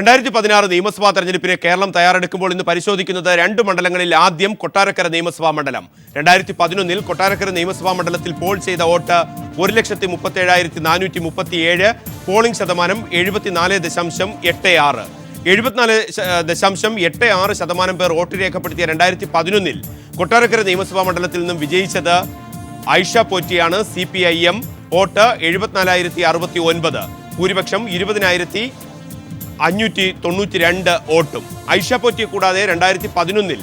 2016 നിയമസഭാ തെരഞ്ഞെടുപ്പിന് കേരളം തയ്യാറെടുക്കുമ്പോൾ ഇന്ന് പരിശോധിക്കുന്നത് രണ്ട് മണ്ഡലങ്ങളിൽ. ആദ്യം കൊട്ടാരക്കര നിയമസഭാ മണ്ഡലം. 2011 കൊട്ടാരക്കര നിയമസഭാ മണ്ഡലത്തിൽ പോൾ ചെയ്ത വോട്ട് 1,37,437. പോളിംഗ് ശതമാനം 74.86. 74.86% പേർ വോട്ട് രേഖപ്പെടുത്തിയ 2011 കൊട്ടാരക്കര നിയമസഭാ മണ്ഡലത്തിൽ നിന്നും വിജയിച്ചത് ഐഷ പോറ്റിയാണ്. CPIM vote 74,069. ഭൂരിപക്ഷം 20,592 വോട്ടും. ഐഷ പോറ്റിയെ കൂടാതെ 2011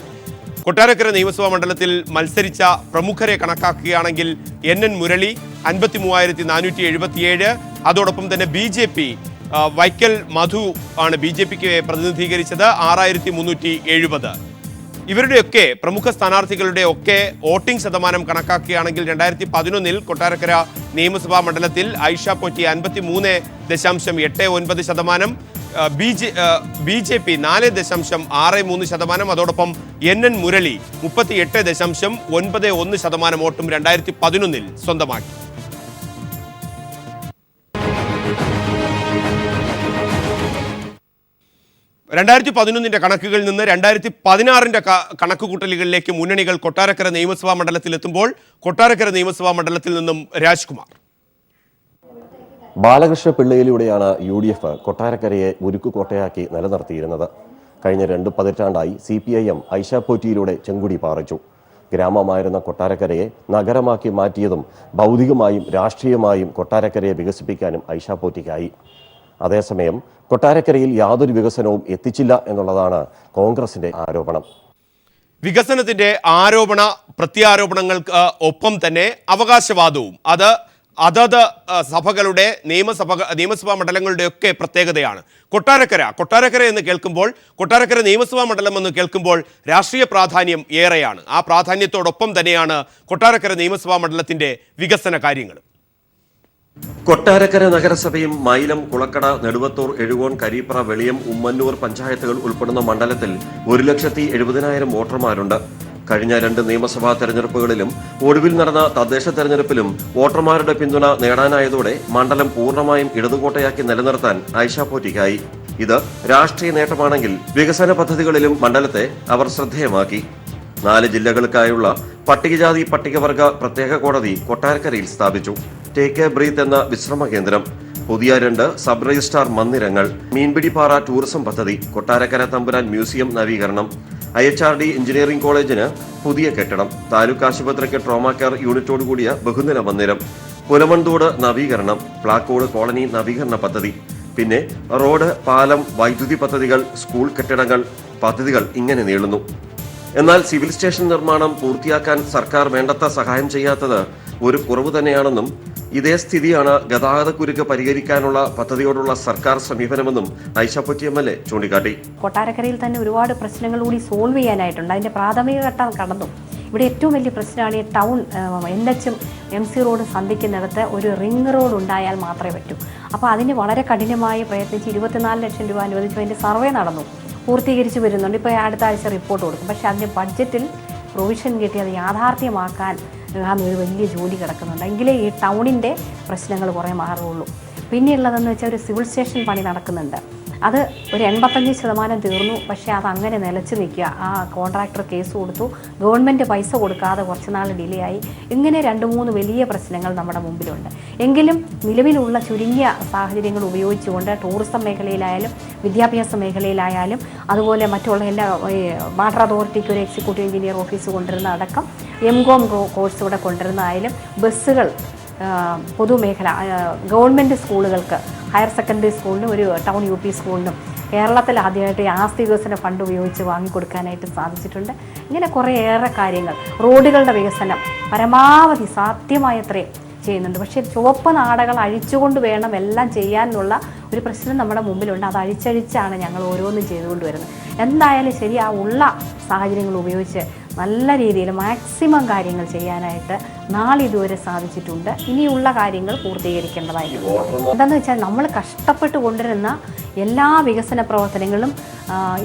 കൊട്ടാരക്കര നിയമസഭാ മണ്ഡലത്തിൽ മത്സരിച്ച പ്രമുഖരെ കണക്കാക്കുകയാണെങ്കിൽ NN മുരളി 53,477. അതോടൊപ്പം തന്നെ BJP വൈക്കൽ മധു ആണ് BJPക്ക് പ്രതിനിധീകരിച്ചത് 6,370. ഇവരുടെയൊക്കെ പ്രമുഖ സ്ഥാനാർത്ഥികളുടെ ഒക്കെ വോട്ടിംഗ് ശതമാനം കണക്കാക്കുകയാണെങ്കിൽ 2011 കൊട്ടാരക്കര നിയമസഭാ മണ്ഡലത്തിൽ ഐഷ പോറ്റി 53.89%, BJP 4.63%, അതോടൊപ്പം NN മുരളി 38.91% വോട്ടും 2011 സ്വന്തമാക്കി. 2011 കണക്കുകളിൽ നിന്ന് 2016 കണക്കുകൂട്ടലുകളിലേക്ക് മുന്നണികൾ കൊട്ടാരക്കര നിയമസഭാ മണ്ഡലത്തിൽ എത്തുമ്പോൾ കൊട്ടാരക്കര നിയമസഭാ മണ്ഡലത്തിൽ നിന്നും രാജ്കുമാർ. ബാലകൃഷ്ണ പിള്ളയിലൂടെയാണ് UDF കൊട്ടാരക്കരയെ ഉരുക്കുകോട്ടയാക്കി നിലനിർത്തിയിരുന്നത്. കഴിഞ്ഞ 2 പതിറ്റാണ്ടായി CPIM ഐഷ പോറ്റിയിലൂടെ ചെങ്കുടി പാറിച്ചു. ഗ്രാമമായിരുന്ന കൊട്ടാരക്കരയെ നഗരമാക്കി മാറ്റിയതും ഭൗതികമായും രാഷ്ട്രീയമായും കൊട്ടാരക്കരയെ വികസിപ്പിക്കാനും ഐഷ പോറ്റിക്കായി. അതേസമയം കൊട്ടാരക്കരയിൽ യാതൊരു വികസനവും എത്തിച്ചില്ല എന്നുള്ളതാണ് കോൺഗ്രസിന്റെ ആരോപണം. വികസനത്തിന്റെ ആരോപണ പ്രത്യാരോപണങ്ങൾക്ക് ഒപ്പം തന്നെ അവകാശവാദവും അതത് സഭകളുടെ നിയമസഭാ മണ്ഡലങ്ങളുടെ ഒക്കെ പ്രത്യേകതയാണ്. കൊട്ടാരക്കര എന്ന് കേൾക്കുമ്പോൾ, കൊട്ടാരക്കര നിയമസഭാ മണ്ഡലം എന്ന് കേൾക്കുമ്പോൾ രാഷ്ട്രീയ പ്രാധാന്യം ഏറെയാണ്. ആ പ്രാധാന്യത്തോടൊപ്പം തന്നെയാണ് കൊട്ടാരക്കര നിയമസഭാ മണ്ഡലത്തിന്റെ വികസന കാര്യങ്ങൾ. കൊട്ടാരക്കര നഗരസഭയും മൈലം, കുളക്കട, നെടുവത്തൂർ, എഴുകോൺ, കരിപ്ര, വെളിയം, ഉമ്മന്നൂർ പഞ്ചായത്തുകൾ ഉൾപ്പെടുന്ന മണ്ഡലത്തിൽ 1,70,000 വോട്ടർമാരുണ്ട്. കഴിഞ്ഞ 2 നിയമസഭാ തെരഞ്ഞെടുപ്പുകളിലും ഒടുവിൽ നടന്ന തദ്ദേശ തെരഞ്ഞെടുപ്പിലും വോട്ടർമാരുടെ പിന്തുണ നേടാനായതോടെ മണ്ഡലം പൂർണ്ണമായും ഇടതുകോട്ടയാക്കി നിലനിർത്താൻ ഐഷ പോറ്റിക്കായി. ഇത് രാഷ്ട്രീയ നേട്ടമാണെങ്കിൽ വികസന പദ്ധതികളിലും മണ്ഡലത്തെ അവർ ശ്രദ്ധേയമാക്കി. 4 ജില്ലകൾക്കായുള്ള പട്ടികജാതി പട്ടികവർഗ പ്രത്യേക കോടതി കൊട്ടാരക്കരയിൽ സ്ഥാപിച്ചു. ടേക്ക് എ ബ്രീത്ത് എന്ന വിശ്രമ കേന്ദ്രം, പുതിയ 2 സബ് രജിസ്ട്രാർ മന്ദിരങ്ങൾ, മീൻപിടിപ്പാറ ടൂറിസം പദ്ധതി, കൊട്ടാരക്കര തമ്പുരാൻ മ്യൂസിയം നവീകരണം, IHRD എഞ്ചിനീയറിംഗ് കോളേജിന് പുതിയ കെട്ടിടം, താലൂക്ക് ആശുപത്രിക്ക് ട്രോമാ കെയർ യൂണിറ്റോടുകൂടിയ ബഹുനില മന്ദിരം, പുലമൺതോട് നവീകരണം, പ്ലാക്കോട് കോളനി നവീകരണ പദ്ധതി, പിന്നെ റോഡ്, പാലം, വൈദ്യുതി പദ്ധതികൾ, സ്കൂൾ കെട്ടിടങ്ങൾ, പദ്ധതികൾ ഇങ്ങനെ നീളുന്നു. എന്നാൽ സിവിൽ സ്റ്റേഷൻ നിർമ്മാണം പൂർത്തിയാക്കാൻ സർക്കാർ വേണ്ടത്ര സഹായം ചെയ്യാത്തത് ഒരു കുറവ് തന്നെയാണെന്നും ഇതേ സ്ഥിതിയാണ് ഗതാഗതക്കുരുക്ക് പരിഹരിക്കാനുള്ള പദ്ധതിയോടുള്ള സർക്കാർ സമീപനമെന്നും ഐഷ പോറ്റി MLA ചൂണ്ടിക്കാട്ടി. കൊട്ടാരക്കരയിൽ തന്നെ ഒരുപാട് പ്രശ്നങ്ങൾ കൂടി സോൾവ് ചെയ്യാനായിട്ടുണ്ട്. അതിന്റെ പ്രാഥമിക ഘട്ടം കടന്നു. ഇവിടെ ഏറ്റവും വലിയ പ്രശ്നമാണ് ഈ ടൗൺ NH MC റോഡ് സന്ധിക്കുന്നിടത്ത് ഒരു റിംഗ് റോഡ് ഉണ്ടായാൽ മാത്രമേ പറ്റൂ. അപ്പോൾ അതിന് വളരെ കഠിനമായി പ്രയത്നിച്ച് 24 ലക്ഷം രൂപ അനുവദിച്ചു. അതിന്റെ സർവേ നടന്നു, പൂർത്തീകരിച്ചു വരുന്നുണ്ട്. ഇപ്പോൾ അടുത്ത ആഴ്ച റിപ്പോർട്ട് കൊടുക്കും. പക്ഷേ അതിൻ്റെ ബഡ്ജറ്റിൽ പ്രൊവിഷൻ കിട്ടി അത് യാഥാർത്ഥ്യമാക്കാൻ ഒരു വലിയ ജോലി കിടക്കുന്നുണ്ട്. എങ്കിലേ ഈ ടൗണിൻ്റെ പ്രശ്നങ്ങൾ കുറേ മാറുകയുള്ളൂ. പിന്നെയുള്ളതെന്ന് വെച്ചാൽ ഒരു സിവിൽ സ്റ്റേഷൻ പണി നടക്കുന്നുണ്ട്. അത് ഒരു 85% തീർന്നു. പക്ഷേ അത് അങ്ങനെ നിലച്ച് നിൽക്കുക. ആ കോൺട്രാക്ടർ കേസ് കൊടുത്തു, ഗവൺമെൻറ് പൈസ കൊടുക്കാതെ കുറച്ച് നാൾ ഡിലേ ആയി. ഇങ്ങനെ 2-3 വലിയ പ്രശ്നങ്ങൾ നമ്മുടെ മുമ്പിലുണ്ട്. എങ്കിലും നിലവിലുള്ള ചുരുങ്ങിയ സാഹചര്യങ്ങൾ ഉപയോഗിച്ചുകൊണ്ട് ടൂറിസം മേഖലയിലായാലും വിദ്യാഭ്യാസ മേഖലയിലായാലും അതുപോലെ മറ്റുള്ള എല്ലാ വാട്ടർ അതോറിറ്റിക്ക് ഒരു എക്സിക്യൂട്ടീവ് എഞ്ചിനീയർ ഓഫീസ് കൊണ്ടുവരുന്ന അടക്കം MCOM കോഴ്സ് ഇവിടെ കൊണ്ടുവരുന്നതായാലും ബസ്സുകൾ, പൊതുമേഖല, ഗവൺമെൻറ് സ്കൂളുകൾക്ക്, ഹയർ സെക്കൻഡറി സ്കൂളിനും ഒരു ടൗൺ UP സ്കൂളിനും കേരളത്തിൽ ആദ്യമായിട്ട് ആസ്തി വികസന ഫണ്ട് ഉപയോഗിച്ച് വാങ്ങിക്കൊടുക്കാനായിട്ട് സാധിച്ചിട്ടുണ്ട്. ഇങ്ങനെ കുറേയേറെ കാര്യങ്ങൾ, റോഡുകളുടെ വികസനം പരമാവധി സാധ്യമായത്രയും ചെയ്യുന്നുണ്ട്. പക്ഷേ ചുവപ്പ് നാടകൾ അഴിച്ചുകൊണ്ട് വേണം എല്ലാം ചെയ്യാനുള്ള ഒരു പ്രശ്നം നമ്മുടെ മുമ്പിലുണ്ട്. അത് അഴിച്ചഴിച്ചാണ് ഞങ്ങൾ ഓരോന്നും ചെയ്തുകൊണ്ട് വരുന്നത്. എന്തായാലും ശരി, ആ ഉള്ള സാഹചര്യങ്ങൾ ഉപയോഗിച്ച് നല്ല രീതിയിൽ മാക്സിമം കാര്യങ്ങൾ ചെയ്യാനായിട്ട് നാളിതുവരെ സാധിച്ചിട്ടുണ്ട്. ഇനിയുള്ള കാര്യങ്ങൾ പൂർത്തീകരിക്കേണ്ടതായിട്ടുണ്ട്. എന്താണെന്ന് വെച്ചാൽ നമ്മൾ കഷ്ടപ്പെട്ട് കൊണ്ടുവരുന്ന എല്ലാ വികസന പ്രവർത്തനങ്ങളും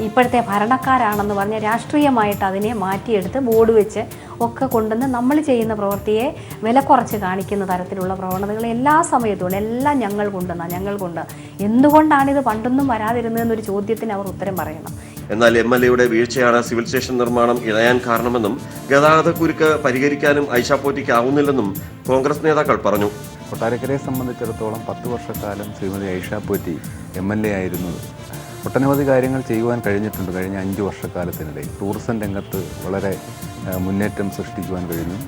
ഇപ്പോഴത്തെ ഭരണക്കാരാണെന്ന് പറഞ്ഞ് രാഷ്ട്രീയമായിട്ട് അതിനെ മാറ്റിയെടുത്ത് ബോർഡ് വെച്ച് ഒക്കെ കൊണ്ടുവന്ന് നമ്മൾ ചെയ്യുന്ന പ്രവൃത്തിയെ വില കുറച്ച് കാണിക്കുന്ന തരത്തിലുള്ള പ്രവണതകൾ എല്ലാ സമയത്തും എല്ലാം ഞങ്ങൾ കൊണ്ട് എന്തുകൊണ്ടാണിത് പണ്ടൊന്നും വരാതിരുന്നതെന്നൊരു ചോദ്യത്തിന് അവർ ഉത്തരം പറയണം. എന്നാൽ MLAയുടെ വീഴ്ചയാണ് സിവിൽ സ്റ്റേഷൻ നിർമ്മാണം ഇഴയാൻ കാരണമെന്നും ഗതാഗതക്കുരുക്ക് പരിഹരിക്കാനും ഐഷ പോറ്റിക്കാവുന്നില്ലെന്നും കോൺഗ്രസ് നേതാക്കൾ പറഞ്ഞു. കൊട്ടാരക്കരയെ സംബന്ധിച്ചിടത്തോളം 10 വർഷക്കാലം ശ്രീമതി ഐഷ പോറ്റി MLA ആയിരുന്നത് ഒട്ടനവധി കാര്യങ്ങൾ ചെയ്യുവാൻ കഴിഞ്ഞിട്ടുണ്ട്. കഴിഞ്ഞ 5 വർഷക്കാലത്തിനിടയിൽ ടൂറിസം രംഗത്ത് വളരെ മുന്നേറ്റം സൃഷ്ടിക്കുവാൻ കഴിഞ്ഞു.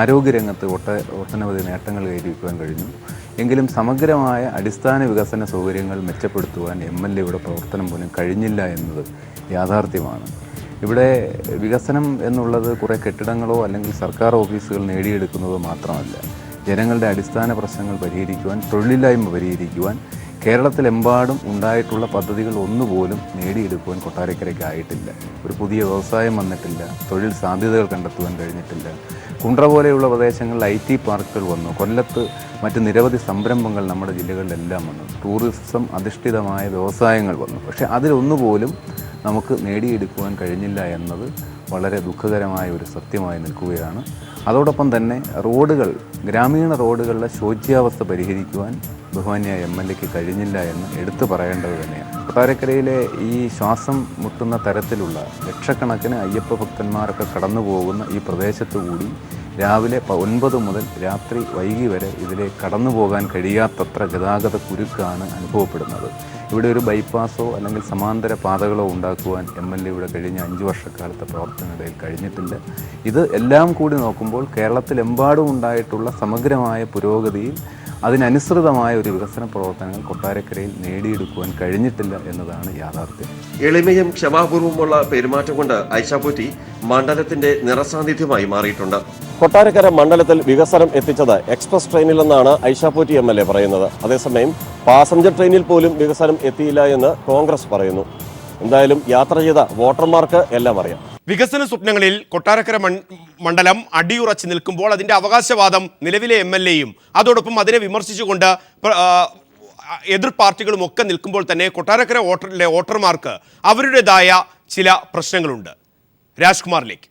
ആരോഗ്യരംഗത്ത് ഒട്ടനവധി നേട്ടങ്ങൾ കൈവരിക്കുവാൻ കഴിഞ്ഞു. എങ്കിലും സമഗ്രമായ അടിസ്ഥാന വികസന സൗകര്യങ്ങൾ മെച്ചപ്പെടുത്തുവാൻ MLAയുടെ പ്രവർത്തനം പോലും കഴിഞ്ഞില്ല എന്നത് യാഥാർത്ഥ്യമാണ്. ഇവിടെ വികസനം എന്നുള്ളത് കുറേ കെട്ടിടങ്ങളോ അല്ലെങ്കിൽ സർക്കാർ ഓഫീസുകൾ നേടിയെടുക്കുന്നതോ മാത്രമല്ല. ജനങ്ങളുടെ അടിസ്ഥാന പ്രശ്നങ്ങൾ പരിഹരിക്കുവാൻ, തൊഴിലില്ലായ്മ പരിഹരിക്കുവാൻ, കേരളത്തിലെമ്പാടും ഉണ്ടായിട്ടുള്ള പദ്ധതികൾ ഒന്നുപോലും നേടിയെടുക്കുവാൻ കൊട്ടാരക്കരയ്ക്കായിട്ടില്ല. ഒരു പുതിയ വ്യവസായം വന്നിട്ടില്ല, തൊഴിൽ സാധ്യതകൾ കണ്ടെത്തുവാൻ കഴിഞ്ഞിട്ടില്ല. കുണ്ട്ര പോലെയുള്ള പ്രദേശങ്ങളിൽ IT പാർക്കുകൾ വന്നു. കൊല്ലത്ത് മറ്റ് നിരവധി സംരംഭങ്ങൾ നമ്മുടെ ജില്ലകളിലെല്ലാം വന്നു. ടൂറിസം അധിഷ്ഠിതമായ വ്യവസായങ്ങൾ വന്നു. പക്ഷേ അതിലൊന്നുപോലും നമുക്ക് നേടിയെടുക്കുവാൻ കഴിഞ്ഞില്ല എന്നത് വളരെ ദുഃഖകരമായ ഒരു സത്യമായി നിൽക്കുകയാണ്. അതോടൊപ്പം തന്നെ റോഡുകൾ, ഗ്രാമീണ റോഡുകളിലെ ശോച്യാവസ്ഥ പരിഹരിക്കുവാൻ ബഹുമാന്യായ MLAക്ക് കഴിഞ്ഞില്ല എന്ന് എടുത്തു പറയേണ്ടത് തന്നെയാണ്. കൊട്ടാരക്കരയിലെ ഈ ശ്വാസം മുട്ടുന്ന തരത്തിലുള്ള ലക്ഷക്കണക്കിന് അയ്യപ്പ ഭക്തന്മാരൊക്കെ കടന്നു പോകുന്ന ഈ പ്രദേശത്തു കൂടി രാവിലെ 9 മുതൽ രാത്രി വൈകി വരെ ഇതിലെ കടന്നു പോകാൻ കഴിയാത്തത്ര ഗതാഗത കുരുക്കാണ് അനുഭവപ്പെടുന്നത്. ഇവിടെ ഒരു ബൈപ്പാസോ അല്ലെങ്കിൽ സമാന്തര പാതകളോ ഉണ്ടാക്കുവാൻ MLAയുടെ കഴിഞ്ഞ 5 വർഷക്കാലത്തെ പ്രവർത്തനത്തിനിടയിൽ കഴിഞ്ഞിട്ടില്ല. ഇത് എല്ലാം കൂടി നോക്കുമ്പോൾ കേരളത്തിലെമ്പാടും ഉണ്ടായിട്ടുള്ള സമഗ്രമായ പുരോഗതിയിൽ അതിനനുസൃതമായ ഒരു വികസന പ്രവർത്തനങ്ങൾ കൊട്ടാരക്കരയിൽ നേടിയെടുക്കുവാൻ കഴിഞ്ഞിട്ടില്ല എന്നതാണ് യാഥാർത്ഥ്യം. എളിമയും ക്ഷമാപൂർവമുള്ള പെരുമാറ്റം കൊണ്ട് ഐഷ പോറ്റി മണ്ഡലത്തിന്റെ നിറസാന്നിധ്യമായി മാറിയിട്ടുണ്ട്. കൊട്ടാരക്കര മണ്ഡലത്തിൽ വികസനം എത്തിച്ചത് എക്സ്പ്രസ് ട്രെയിനിലെന്നാണ് ഐഷ പോറ്റി MLA പറയുന്നത്. അതേസമയം പാസഞ്ചർ ട്രെയിനിൽ പോലും വികസനം എത്തിയില്ല എന്ന് കോൺഗ്രസ് പറയുന്നു. എന്തായാലും യാത്ര ചെയ്ത വോട്ടർമാർക്ക് എല്ലാം അറിയാം. വികസന സ്വപ്നങ്ങളിൽ കൊട്ടാരക്കര മണ്ഡലം അടിയുറച്ച് നിൽക്കുമ്പോൾ അതിൻ്റെ അവകാശവാദം നിലവിലെ MLAയും അതോടൊപ്പം അതിനെ വിമർശിച്ചുകൊണ്ട് എതിർ പാർട്ടികളും ഒക്കെ നിൽക്കുമ്പോൾ തന്നെ കൊട്ടാരക്കര വോട്ടർമാർക്ക് അവരുടേതായ ചില പ്രശ്നങ്ങളുണ്ട്. രാജ്കുമാറിലേക്ക്.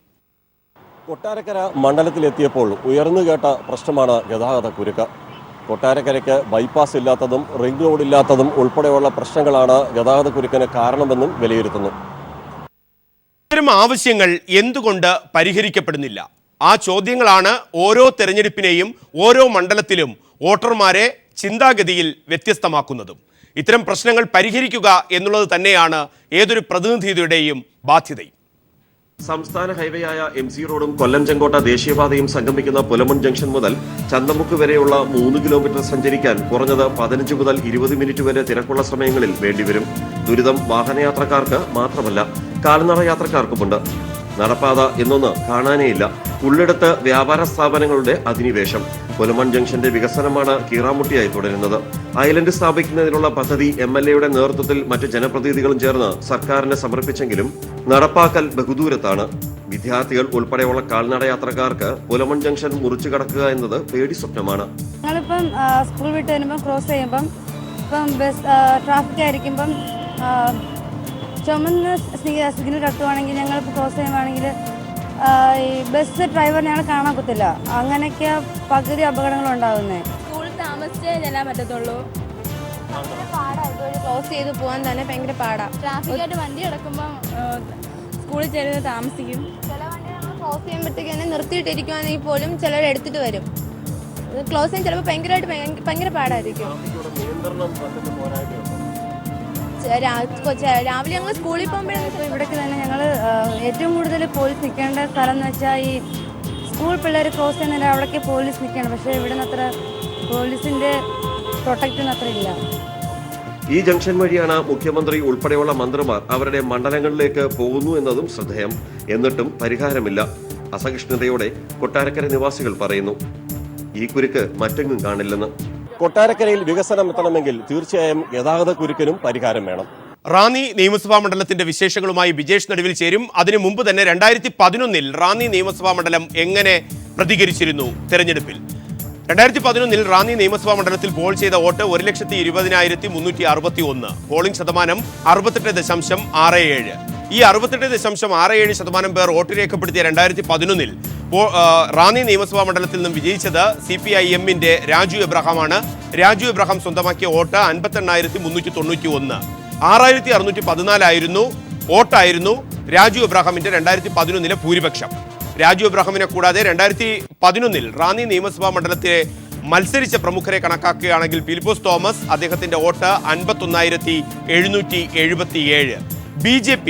കൊട്ടാരക്കര മണ്ഡലത്തിലെത്തിയപ്പോൾ ഉയർന്നു കേട്ട പ്രശ്നമാണ് ഗതാഗത കുരുക്ക്. കൊട്ടാരക്കരയ്ക്ക് ബൈപ്പാസ് ഇല്ലാത്തതും റിംഗ് റോഡ് ഇല്ലാത്തതും ഉൾപ്പെടെയുള്ള പ്രശ്നങ്ങളാണ് ഗതാഗത കുരുക്കിന് കാരണമെന്നും വിലയിരുത്തുന്നു. ഇത്തരം ആവശ്യങ്ങൾ എന്തുകൊണ്ട് പരിഹരിക്കപ്പെടുന്നില്ല? ആ ചോദ്യങ്ങളാണ് ഓരോ തെരഞ്ഞെടുപ്പിനെയും ഓരോ മണ്ഡലത്തിലും വോട്ടർമാരെ ചിന്താഗതിയിൽ വ്യത്യസ്തമാക്കുന്നതും. ഇത്തരം പ്രശ്നങ്ങൾ പരിഹരിക്കുക എന്നുള്ളത് തന്നെയാണ് ഏതൊരു പ്രതിനിധിയുടെയും ബാധ്യതയും. സംസ്ഥാന ഹൈവേയായ MC റോഡും കൊല്ലം ചെങ്കോട്ട ദേശീയപാതയും സംഗമിക്കുന്ന പുലമൺ ജംഗ്ഷൻ മുതൽ ചന്തമുക്ക് വരെയുള്ള 3 കിലോമീറ്റർ സഞ്ചരിക്കാൻ കുറഞ്ഞത് 15 മുതൽ 20 മിനിറ്റ് വരെ തിരക്കുള്ള സമയങ്ങളിൽ വേണ്ടിവരും. ദുരിതം വാഹനയാത്രക്കാർക്ക് മാത്രമല്ല, കാൽനട യാത്രക്കാർക്കുമുണ്ട്. നടപ്പാത എന്നൊന്ന് കാണാനേയില്ല. ഉള്ളിടത്ത് വ്യാപാര സ്ഥാപനങ്ങളുടെ അധിനിവേശം. പുലമൺ ജംഗ്ഷന്റെ വികസനമാണ് കീറാമുട്ടിയായി തുടരുന്നത്. ഐലൻഡ് സ്ഥാപിക്കുന്നതിനുള്ള പദ്ധതി MLAയുടെ നേതൃത്വത്തിൽ മറ്റ് ജനപ്രതിനിധികളും ചേർന്ന് സർക്കാരിന് സമർപ്പിച്ചെങ്കിലും നടപ്പാക്കൽ ബഹുദൂരത്താണ്. വിദ്യാർത്ഥികൾ ഉൾപ്പെടെയുള്ള കാൽനട യാത്രക്കാർക്ക് പുലമൺ ജംഗ്ഷൻ മുറിച്ചു കടക്കുക എന്നത് പേടി സ്വപ്നമാണ്. ഞങ്ങളിപ്പം സ്കൂൾ വിട്ട് വരുമ്പോൾ ക്രോസ് ചെയ്യുമ്പം ബസ് ട്രാഫിക് ആയിരിക്കുമ്പം ചുമന്ന സിഗ്നൽ കത്തുവാണെങ്കിൽ ഞങ്ങളിപ്പോൾ ക്രോസ് ചെയ്യുവാണെങ്കിൽ ഈ ബസ് ഡ്രൈവർ ഞങ്ങൾ കാണാൻ പറ്റില്ല. അങ്ങനെയൊക്കെ പകുതി അപകടങ്ങൾ ഉണ്ടാകുന്നത്. സ്കൂളിൽ താമസിച്ചേ ചെല്ലാൻ പറ്റത്തുള്ളൂ. ഭയങ്കര പാടാണ്. ഇതുവഴി ക്ലോസ് ചെയ്ത് പോകാൻ തന്നെ ഭയങ്കര പാടാണ്. ട്രാഫിക്കായിട്ട് വണ്ടി കിടക്കുമ്പം സ്കൂളിൽ ചെല്ലുന്നത് താമസിക്കും. ചില വണ്ടി നമ്മൾ ക്ലോസ് ചെയ്യുമ്പോഴത്തേക്ക് തന്നെ നിർത്തിയിട്ടിരിക്കുവാണെങ്കിൽ പോലും ചിലർ എടുത്തിട്ട് വരും. ക്ലോസ് ചെയ്യാൻ ചിലപ്പോൾ ഭയങ്കര പാടായിരിക്കും. രാവിലെ ഞങ്ങൾ സ്കൂളിൽ പോകുമ്പോഴാണ്. ഇവിടേക്ക് തന്നെ ഞങ്ങൾ ഏറ്റവും കൂടുതൽ പോലീസ് നിൽക്കേണ്ട സ്ഥലം എന്ന് വെച്ചാൽ ഈ സ്കൂൾ പിള്ളേർ ക്രോസ് ചെയ്യുന്നതിന് അവിടേക്ക് പോലീസ് നിൽക്കണം. പക്ഷേ ഇവിടെ നിന്ന് അത്ര പോലീസിൻ്റെ പ്രൊട്ടക്റ്റൊന്നും അത്ര ഇല്ല. ഈ ജംഗ്ഷൻ വഴിയാണ് മുഖ്യമന്ത്രി ഉൾപ്പെടെയുള്ള മന്ത്രിമാർ അവരുടെ മണ്ഡലങ്ങളിലേക്ക് പോകുന്നു എന്നതും ശ്രദ്ധേയം. എന്നിട്ടും പരിഹാരമില്ല. അസഹിഷ്ണുതയോടെ കൊട്ടാരക്കര നിവാസികൾ പറയുന്നു. ഈ കുരുക്ക് മറ്റെങ്ങും കാണില്ലെന്ന്. കൊട്ടാരക്കരയിൽ വികസനം എത്തണമെങ്കിൽ തീർച്ചയായും ഗതാഗത കുരുക്കിനും പരിഹാരം വേണം. റാന്നി നിയമസഭാ മണ്ഡലത്തിന്റെ വിശേഷങ്ങളുമായി ബിജേഷ് നടുവിൽ ചേരും. അതിനു മുമ്പ് തന്നെ 2011 റാന്നി നിയമസഭാ മണ്ഡലം എങ്ങനെ പ്രതികരിച്ചിരുന്നു തെരഞ്ഞെടുപ്പിൽ? 2011 റാന്നി നിയമസഭാ മണ്ഡലത്തിൽ പോൾ ചെയ്ത വോട്ട് 1,20,361. പോളിംഗ് ശതമാനം 68.67. ഈ 68.67% പേർ വോട്ട് രേഖപ്പെടുത്തിയ 2011 റാന്നി നിയമസഭാ മണ്ഡലത്തിൽ നിന്നും വിജയിച്ചത് CPIM-ന്റെ രാജു എബ്രഹാമാണ്. രാജു എബ്രഹാം സ്വന്തമാക്കിയ വോട്ട് 58,391. 6,614 വോട്ടായിരുന്നു രാജു എബ്രഹാമിന്റെ 2011 ഭൂരിപക്ഷം. രാജു എബ്രഹാമിനെ കൂടാതെ 2011 റാന്നി നിയമസഭാ മണ്ഡലത്തിലെ മത്സരിച്ച പ്രമുഖരെ കണക്കാക്കുകയാണെങ്കിൽ ഫിലിപ്പോസ് തോമസ്, അദ്ദേഹത്തിന്റെ വോട്ട് 51,777. BJP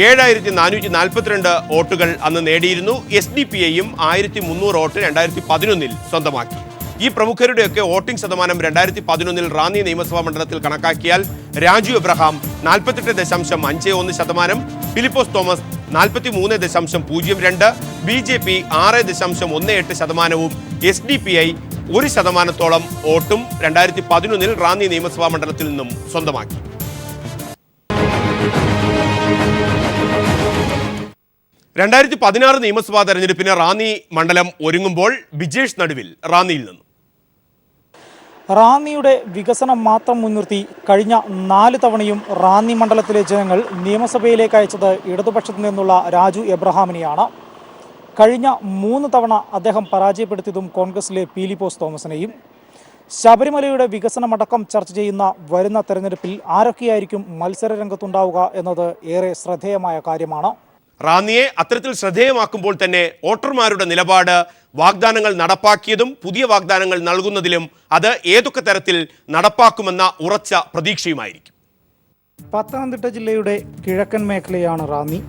7,442 വോട്ടുകൾ അന്ന് നേടിയിരുന്നു. SDPIയും 1,300 വോട്ട് 2011 സ്വന്തമാക്കി. ഈ പ്രമുഖരുടെയൊക്കെ വോട്ടിംഗ് ശതമാനം 2011 റാന്നി നിയമസഭാ മണ്ഡലത്തിൽ കണക്കാക്കിയാൽ Raju Abraham 48.51%, Philipose Thomas 43.02%, BJP 6.18%, SDPI 1% വോട്ടും 2011 റാന്നി നിയമസഭാ മണ്ഡലത്തിൽ നിന്നും സ്വന്തമാക്കി. രണ്ടായിരത്തി 2016 നിയമസഭാ തെരഞ്ഞെടുപ്പിന് റാന്നി മണ്ഡലം ഒരുങ്ങുമ്പോൾ ബിജേഷ് നടുവിൽ റാന്നിയിൽ നിന്നും. റാന്നിയുടെ വികസനം മാത്രം മുൻനിർത്തി കഴിഞ്ഞ 4 തവണയും റാന്നി മണ്ഡലത്തിലെ ജനങ്ങൾ നിയമസഭയിലേക്ക് അയച്ചത് ഇടതുപക്ഷത്തു നിന്നുള്ള രാജു എബ്രഹാമിനെയാണ്. കഴിഞ്ഞ 3 തവണ അദ്ദേഹം പരാജയപ്പെടുത്തിയതും കോൺഗ്രസിലെ ഫിലിപ്പോസ് തോമസിനെയും. ശബരിമലയുടെ വികസനമടക്കം ചർച്ച ചെയ്യുന്ന വരുന്ന തെരഞ്ഞെടുപ്പിൽ ആരൊക്കെയായിരിക്കും മത്സര രംഗത്തുണ്ടാവുക എന്നത് ഏറെ ശ്രദ്ധേയമായ കാര്യമാണ്. റാന്നിയെ അത്തരത്തിൽ ശ്രദ്ധേയമാക്കുമ്പോൾ തന്നെ വോട്ടർമാരുടെ നിലപാട് വാഗ്ദാനങ്ങൾ നടപ്പാക്കിയതും പുതിയ വാഗ്ദാനങ്ങൾ നൽകുന്നതിലും അത് ഏതൊക്കെ തരത്തിൽ നടപ്പാക്കുമെന്ന ഉറച്ച പ്രതീക്ഷയുമായിരിക്കും. പത്തനംതിട്ട ജില്ലയുടെ കിഴക്കൻ മേഖലയാണ് റാന്നി.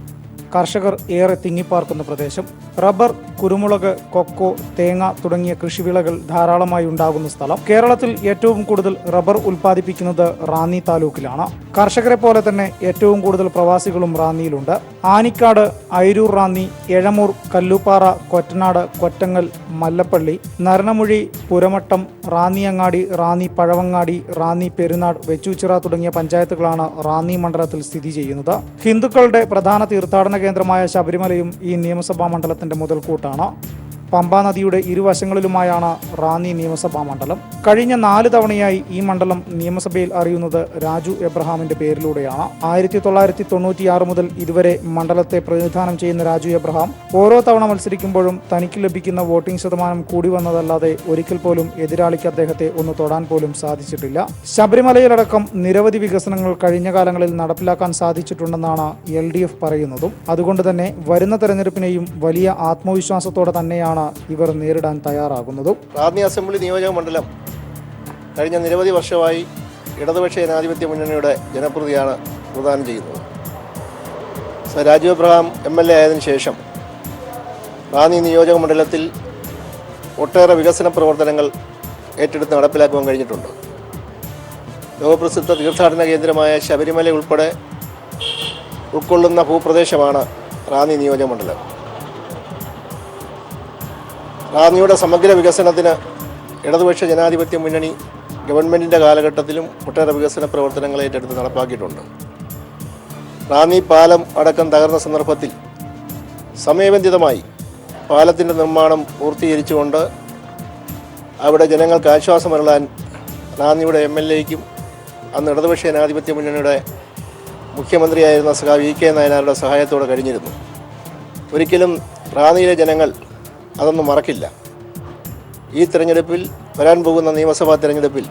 കർഷകർ ഏറെ തിങ്ങിപ്പാർക്കുന്ന പ്രദേശം. റബ്ബർ, കുരുമുളക്, കൊക്കോ, തേങ്ങ തുടങ്ങിയ കൃഷിവിളകൾ ധാരാളമായി ഉണ്ടാകുന്ന സ്ഥലം. കേരളത്തിൽ ഏറ്റവും കൂടുതൽ റബ്ബർ ഉൽപ്പാദിപ്പിക്കുന്നത് റാന്നി താലൂക്കിലാണ്. കർഷകരെ പോലെ തന്നെ ഏറ്റവും കൂടുതൽ പ്രവാസികളും റാന്നിയിലുണ്ട്. ആനിക്കാട്, അയിരൂർ റാന്നി, എഴമൂർ, കല്ലുപ്പാറ, കൊറ്റനാട്, കൊറ്റങ്ങൽ, മല്ലപ്പള്ളി, നരണമുഴി, പുരമട്ടം, റാന്നിയങ്ങാടി, റാന്നി പഴവങ്ങാടി, റാന്നി പെരുന്നാട്, വെച്ചൂച്ചിറ തുടങ്ങിയ പഞ്ചായത്തുകളാണ് റാന്നി മണ്ഡലത്തിൽ സ്ഥിതി ചെയ്യുന്നത്. ഹിന്ദുക്കളുടെ പ്രധാന തീർത്ഥാടന കേന്ദ്രമായ ശബരിമലയും ഈ നിയമസഭാ മണ്ഡലത്തിന്റെ മുതൽക്കൂട്ടാണ്. പമ്പാ നദിയുടെ ഇരുവശങ്ങളിലുമായാണ് റാന്നി നിയമസഭാ മണ്ഡലം. കഴിഞ്ഞ 4 തവണയായി ഈ മണ്ഡലം നിയമസഭയിൽ അറിയുന്നത് രാജു എബ്രഹാമിന്റെ പേരിലൂടെയാണ്. 1996 മുതൽ ഇതുവരെ മണ്ഡലത്തെ പ്രതിനിധാനം ചെയ്യുന്ന രാജു എബ്രഹാം ഓരോ തവണ മത്സരിക്കുമ്പോഴും തനിക്ക് ലഭിക്കുന്ന വോട്ടിംഗ് ശതമാനം കൂടി വന്നതല്ലാതെ ഒരിക്കൽ പോലും എതിരാളിക്ക് അദ്ദേഹത്തെ ഒന്ന് തൊടാൻ പോലും സാധിച്ചിട്ടില്ല. ശബരിമലയിലടക്കം നിരവധി വികസനങ്ങൾ കഴിഞ്ഞ കാലങ്ങളിൽ നടപ്പിലാക്കാൻ സാധിച്ചിട്ടുണ്ടെന്നാണ് LDF പറയുന്നതും. അതുകൊണ്ട് തന്നെ വരുന്ന തെരഞ്ഞെടുപ്പിനെയും വലിയ ആത്മവിശ്വാസത്തോടെ തന്നെയാണ് ഇവർ നേരിടാൻ തയ്യാറാകുന്നതും. റാന്നി അസംബ്ലി നിയോജക മണ്ഡലം കഴിഞ്ഞ നിരവധി വർഷമായി ഇടതുപക്ഷ ജനാധിപത്യ മുന്നണിയുടെ ജനപ്രതിയാണ് പ്രദാനം ചെയ്യുന്നത്. രാജു എബ്രഹാം MLA ആയതിനു ശേഷം റാന്നി നിയോജക മണ്ഡലത്തിൽ ഒട്ടേറെ വികസന പ്രവർത്തനങ്ങൾ ഏറ്റെടുത്ത് നടപ്പിലാക്കുവാൻ കഴിഞ്ഞിട്ടുണ്ട്. ലോകപ്രസിദ്ധ തീർത്ഥാടന കേന്ദ്രമായ ശബരിമല ഉൾപ്പെടെ ഉൾക്കൊള്ളുന്ന ഭൂപ്രദേശമാണ് റാന്നി നിയോജക മണ്ഡലം. റാന്നിയുടെ സമഗ്ര വികസനത്തിന് ഇടതുപക്ഷ ജനാധിപത്യ മുന്നണി ഗവൺമെൻറ്റിൻ്റെ കാലഘട്ടത്തിലും ഒട്ടേറെ വികസന പ്രവർത്തനങ്ങൾ ഏറ്റെടുത്ത് നടപ്പാക്കിയിട്ടുണ്ട്. റാന്നി പാലം അടക്കം തകർന്ന സന്ദർഭത്തിൽ സമയബന്ധിതമായി പാലത്തിൻ്റെ നിർമ്മാണം പൂർത്തീകരിച്ചുകൊണ്ട് അവിടെ ജനങ്ങൾക്ക് ആശ്വാസമരുളാൻ റാന്നിയുടെ MLAയ്ക്കും അന്ന് ഇടതുപക്ഷ ജനാധിപത്യ മുന്നണിയുടെ മുഖ്യമന്ത്രിയായിരുന്ന സഖാവ് VK നായനാരുടെ സഹായത്തോടെ കഴിഞ്ഞിരുന്നു. ഒരിക്കലും റാന്നിയിലെ ജനങ്ങൾ അതൊന്നും മറക്കില്ല. ഈ തെരഞ്ഞെടുപ്പിൽ വരാൻ പോകുന്ന നിയമസഭാ തെരഞ്ഞെടുപ്പിൽ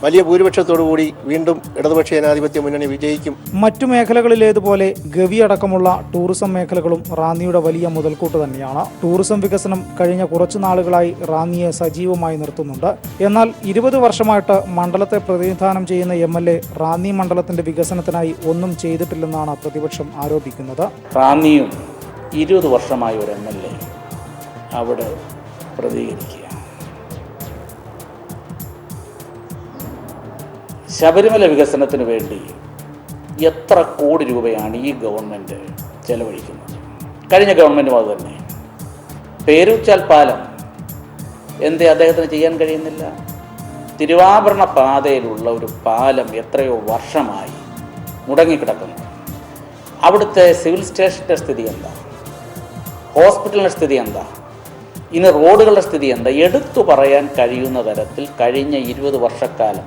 വലിയ ഭൂരിപക്ഷത്തോടുകൂടി വീണ്ടും ഇടതുപക്ഷ ജനാധിപത്യ മുന്നണി വിജയിക്കും. മറ്റു മേഖലകളിലേതുപോലെ ഗവി അടക്കമുള്ള ടൂറിസം മേഖലകളും റാന്നിയുടെ വലിയ മുതൽക്കൂട്ട് തന്നെയാണ്. ടൂറിസം വികസനം കഴിഞ്ഞ കുറച്ചു നാളുകളായി റാന്നിയെ സജീവമായി നിർത്തുന്നുണ്ട്. എന്നാൽ 20 വർഷമായിട്ട് മണ്ഡലത്തെ പ്രതിനിധാനം ചെയ്യുന്ന MLA റാന്നി മണ്ഡലത്തിന്റെ വികസനത്തിനായി ഒന്നും ചെയ്തിട്ടില്ലെന്നാണ് പ്രതിപക്ഷം ആരോപിക്കുന്നത്. റാന്നിയും 20 വർഷമായി ഒരു MLA അവിടെ പ്രതികരിക്കുക. ശബരിമല വികസനത്തിന് വേണ്ടി എത്ര കോടി രൂപയാണ് ഈ ഗവൺമെൻറ് ചെലവഴിക്കുന്നത്? കഴിഞ്ഞ ഗവൺമെൻറ്റും അത് തന്നെ. പേരൂച്ചാൽ പാലം എന്തേ അദ്ദേഹത്തിന് ചെയ്യാൻ കഴിയുന്നില്ല? തിരുവാഭരണ പാതയിലുള്ള ഒരു പാലം എത്രയോ വർഷമായി മുടങ്ങിക്കിടക്കുന്നു. അവിടുത്തെ സിവിൽ സ്റ്റേഷൻ്റെ സ്ഥിതി എന്താ? ഹോസ്പിറ്റലിൻ്റെ സ്ഥിതി എന്താ? ഇനി റോഡുകളുടെ സ്ഥിതി എന്താ? എടുത്തു പറയാൻ കഴിയുന്ന തരത്തിൽ കഴിഞ്ഞ 20 വർഷക്കാലം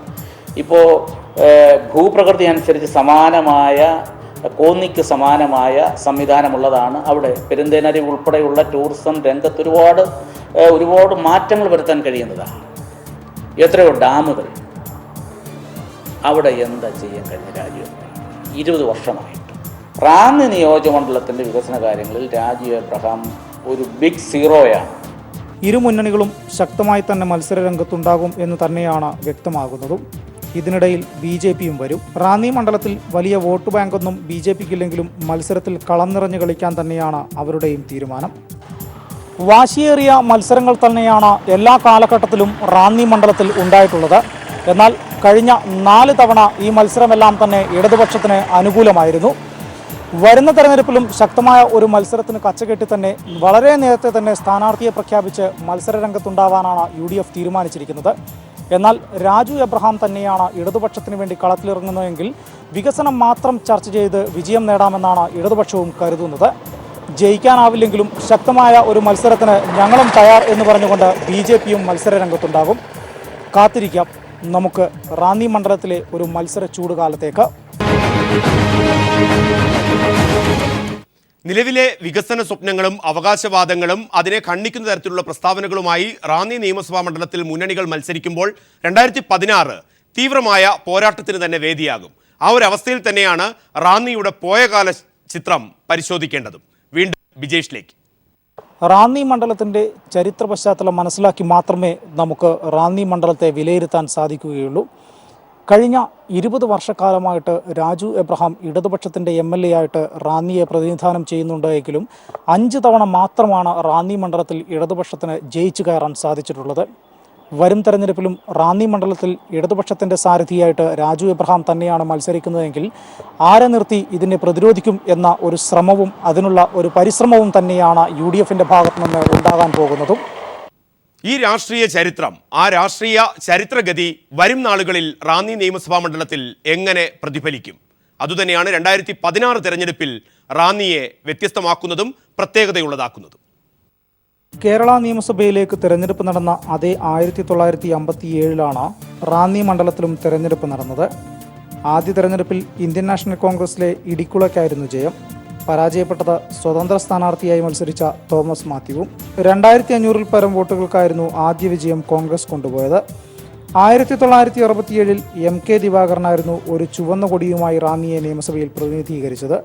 ഇപ്പോൾ ഭൂപ്രകൃതി അനുസരിച്ച് സമാനമായ കോന്നിക്ക് സമാനമായ സംവിധാനമുള്ളതാണ് അവിടെ. പെരുന്തേനരി ഉൾപ്പെടെയുള്ള ടൂറിസം രംഗത്ത് ഒരുപാട് മാറ്റങ്ങൾ വരുത്താൻ കഴിയുന്നതാണ്. എത്രയോ ഡാമുകൾ അവിടെ എന്താ ചെയ്യാൻ കഴിഞ്ഞ രാജീവ് 20 വർഷമായിട്ട്. റാന്നി നിയോജകമണ്ഡലത്തിൻ്റെ വികസന കാര്യങ്ങളിൽ രാജീവ് എബ്രഹാം ഒരു ബിഗ് സീറോയാണ്. ഇരു മുന്നണികളും ശക്തമായി തന്നെ മത്സര രംഗത്തുണ്ടാകും എന്ന് തന്നെയാണ് വ്യക്തമാകുന്നതും. ഇതിനിടയിൽ BJPയും വരും. റാന്നി മണ്ഡലത്തിൽ വലിയ വോട്ട് ബാങ്കൊന്നും BJPക്കില്ലെങ്കിലും മത്സരത്തിൽ കളം നിറഞ്ഞു കളിക്കാൻ തന്നെയാണ് അവരുടെയും തീരുമാനം. വാശിയേറിയ മത്സരങ്ങൾ തന്നെയാണ് എല്ലാ കാലഘട്ടത്തിലും റാന്നി മണ്ഡലത്തിൽ ഉണ്ടായിട്ടുള്ളത്. എന്നാൽ കഴിഞ്ഞ 4 തവണ ഈ മത്സരമെല്ലാം തന്നെ ഇടതുപക്ഷത്തിന് അനുകൂലമായിരുന്നു. വരുന്ന തെരഞ്ഞെടുപ്പിലും ശക്തമായ ഒരു മത്സരത്തിന് കച്ചകെട്ടി തന്നെ വളരെ നേരത്തെ തന്നെ സ്ഥാനാർത്ഥിയെ പ്രഖ്യാപിച്ച് മത്സര രംഗത്തുണ്ടാവാനാണ് UDF തീരുമാനിച്ചിരിക്കുന്നത്. എന്നാൽ രാജു എബ്രഹാം തന്നെയാണ് ഇടതുപക്ഷത്തിന് വേണ്ടി കളത്തിലിറങ്ങുന്നതെങ്കിൽ വികസനം മാത്രം ചർച്ച ചെയ്ത് വിജയം നേടാമെന്നാണ് ഇടതുപക്ഷവും കരുതുന്നത്. ജയിക്കാനാവില്ലെങ്കിലും ശക്തമായ ഒരു മത്സരത്തിന് ഞങ്ങളും തയ്യാർ എന്ന് പറഞ്ഞുകൊണ്ട് BJPയും മത്സര രംഗത്തുണ്ടാകും. കാത്തിരിക്കാം നമുക്ക് റാന്നി മണ്ഡലത്തിലെ ഒരു മത്സര ചൂടുകാലത്തേക്ക്. നിലവിലെ വികസന സ്വപ്നങ്ങളും അവകാശവാദങ്ങളും അതിനെ ഖണ്ഡിക്കുന്ന തരത്തിലുള്ള പ്രസ്താവനകളുമായി റാന്നി നിയമസഭാ മണ്ഡലത്തിൽ മുന്നണികൾ മത്സരിക്കുമ്പോൾ 2016 തീവ്രമായ പോരാട്ടത്തിന് തന്നെ വേദിയാകും. ആ ഒരു അവസ്ഥയിൽ തന്നെയാണ് റാന്നിയുടെ പോയകാല ചിത്രം പരിശോധിക്കേണ്ടതും. വീണ്ടും ബിജേഷിലേക്ക്. റാന്നി മണ്ഡലത്തിൻ്റെ ചരിത്ര പശ്ചാത്തലം മനസ്സിലാക്കി മാത്രമേ നമുക്ക് റാന്നി മണ്ഡലത്തെ വിലയിരുത്താൻ സാധിക്കുകയുള്ളൂ. കഴിഞ്ഞ 20 വർഷക്കാലമായിട്ട് രാജു എബ്രഹാം ഇടതുപക്ഷത്തിൻ്റെ MLA ആയിട്ട് റാന്നിയെ പ്രതിനിധാനം ചെയ്യുന്നുണ്ട് എങ്കിലും 5 തവണ മാത്രമാണ് റാന്നി മണ്ഡലത്തിൽ ഇടതുപക്ഷത്തിന് ജയിച്ചു കയറാൻ സാധിച്ചിട്ടുള്ളത്. വരും തെരഞ്ഞെടുപ്പിലും റാന്നി മണ്ഡലത്തിൽ ഇടതുപക്ഷത്തിൻ്റെ സാരഥിയായിട്ട് രാജു എബ്രഹാം തന്നെയാണ് മത്സരിക്കുന്നതെങ്കിൽ ആരെ നിർത്തി ഇതിനെ പ്രതിരോധിക്കും എന്ന ഒരു ശ്രമവും അതിനുള്ള ഒരു പരിശ്രമവും തന്നെയാണ് UDFൻ്റെ ഭാഗത്തു നിന്ന് ഉണ്ടാകാൻ പോകുന്നതും. ഈ രാഷ്ട്രീയ ചരിത്രം, ആ രാഷ്ട്രീയ ചരിത്രഗതി വരും നാളുകളിൽ റാന്നി നിയമസഭാ മണ്ഡലത്തിൽ എങ്ങനെ പ്രതിഫലിക്കും? അതുതന്നെയാണ് 2016 തെരഞ്ഞെടുപ്പിൽ റാന്നിയെ വ്യത്യസ്തമാക്കുന്നതും പ്രത്യേകതയുള്ളതാക്കുന്നതും. കേരള നിയമസഭയിലേക്ക് തെരഞ്ഞെടുപ്പ് നടന്ന അതേ 1957 റാന്നി മണ്ഡലത്തിലും തെരഞ്ഞെടുപ്പ് നടന്നത്. ആദ്യ തെരഞ്ഞെടുപ്പിൽ ഇന്ത്യൻ നാഷണൽ കോൺഗ്രസിലെ ഇടിക്കുളയ്ക്കായിരുന്നു ജയം. പരാജയപ്പെട്ടത് സ്വതന്ത്ര സ്ഥാനാർത്ഥിയായി മത്സരിച്ച തോമസ് മാത്യുവും. 2500-ൽ പരം വോട്ടുകൾക്കായിരുന്നു ആദ്യ വിജയം കോൺഗ്രസ് കൊണ്ടുപോയത്. 1967-ൽ MK ദിവാകരനായിരുന്നു ഒരു ചുവന്ന കൊടിയുമായി റാന്നിയെ നിയമസഭയിൽ പ്രതിനിധീകരിച്ചത്.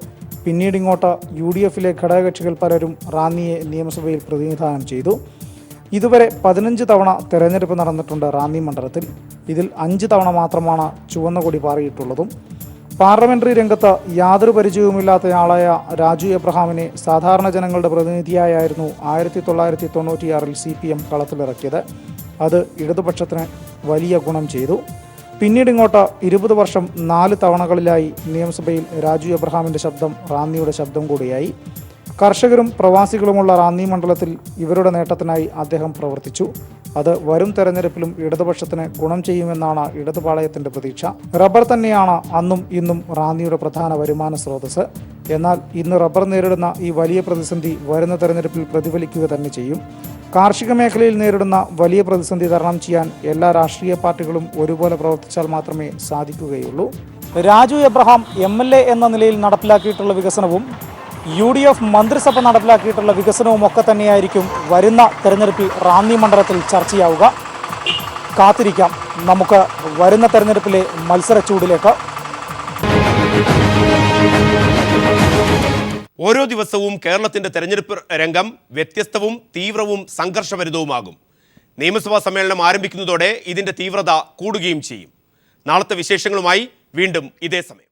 പിന്നീട് ഇങ്ങോട്ട് UDFലെ ഘടകകക്ഷികൾ പലരും റാന്നിയെ നിയമസഭയിൽ പ്രതിനിധാനം ചെയ്തു. ഇതുവരെ 15 തവണ തെരഞ്ഞെടുപ്പ് നടന്നിട്ടുണ്ട് റാന്നി മണ്ഡലത്തിൽ. ഇതിൽ 5 തവണ മാത്രമാണ് ചുവന്ന കൊടി പാറിയിട്ടുള്ളതും. പാർലമെന്ററി രംഗത്ത് യാതൊരു പരിചയവുമില്ലാത്തയാളായ രാജു എബ്രഹാമിനെ സാധാരണ ജനങ്ങളുടെ പ്രതിനിധിയായിരുന്നു 1996-ൽ CPM കളത്തിലിറക്കിയത്. അത് ഇടതുപക്ഷത്തിന് വലിയ ഗുണം ചെയ്തു. പിന്നീട് ഇങ്ങോട്ട് 20 വർഷം 4 തവണകളിലായി നിയമസഭയിൽ രാജു എബ്രഹാമിൻ്റെ ശബ്ദം റാന്നിയുടെ ശബ്ദം കൂടിയായി. കർഷകരും പ്രവാസികളുമുള്ള റാന്നി മണ്ഡലത്തിൽ ഇവരുടെ നേട്ടത്തിനായി അദ്ദേഹം പ്രവർത്തിച്ചു. അത് വരും തെരഞ്ഞെടുപ്പിലും ഇടതുപക്ഷത്തിന് ഗുണം ചെയ്യുമെന്നാണ് ഇടതുപാളയത്തിൻ്റെ പ്രതീക്ഷ. റബ്ബർ തന്നെയാണ് അന്നും ഇന്നും റാന്നിയുടെ പ്രധാന വരുമാന സ്രോതസ്. എന്നാൽ ഇന്ന് റബ്ബർ നേരിടുന്ന ഈ വലിയ പ്രതിസന്ധി വരുന്ന തെരഞ്ഞെടുപ്പിൽ പ്രതിഫലിക്കുക തന്നെ ചെയ്യും. കാർഷിക മേഖലയിൽ നേരിടുന്ന വലിയ പ്രതിസന്ധി തരണം ചെയ്യാൻ എല്ലാ രാഷ്ട്രീയ പാർട്ടികളും ഒരുപോലെ പ്രവർത്തിച്ചാൽ മാത്രമേ സാധിക്കുകയുള്ളൂ. രാജു എബ്രഹാം MLA എന്ന നിലയിൽ നടപ്പിലാക്കിയിട്ടുള്ള വികസനവും UDF മന്ത്രിസഭ നടപ്പിലാക്കിയിട്ടുള്ള വികസനവും ഒക്കെ തന്നെയായിരിക്കും വരുന്ന തെരഞ്ഞെടുപ്പിൽ റാന്നി മണ്ഡലത്തിൽ ചർച്ചയാവുക. കാത്തിരിക്കാം നമുക്ക് വരുന്ന തെരഞ്ഞെടുപ്പിലെ മത്സര ചൂടിലേക്ക്. ഓരോ ദിവസവും കേരളത്തിന്റെ തെരഞ്ഞെടുപ്പ് രംഗം വ്യത്യസ്തവും തീവ്രവും സംഘർഷഭരിതവുമാകും. നിയമസഭാ സമ്മേളനം ആരംഭിക്കുന്നതോടെ ഇതിന്റെ തീവ്രത കൂടുകയും ചെയ്യും. നാളത്തെ വിശേഷങ്ങളുമായി വീണ്ടും ഇതേ സമയം.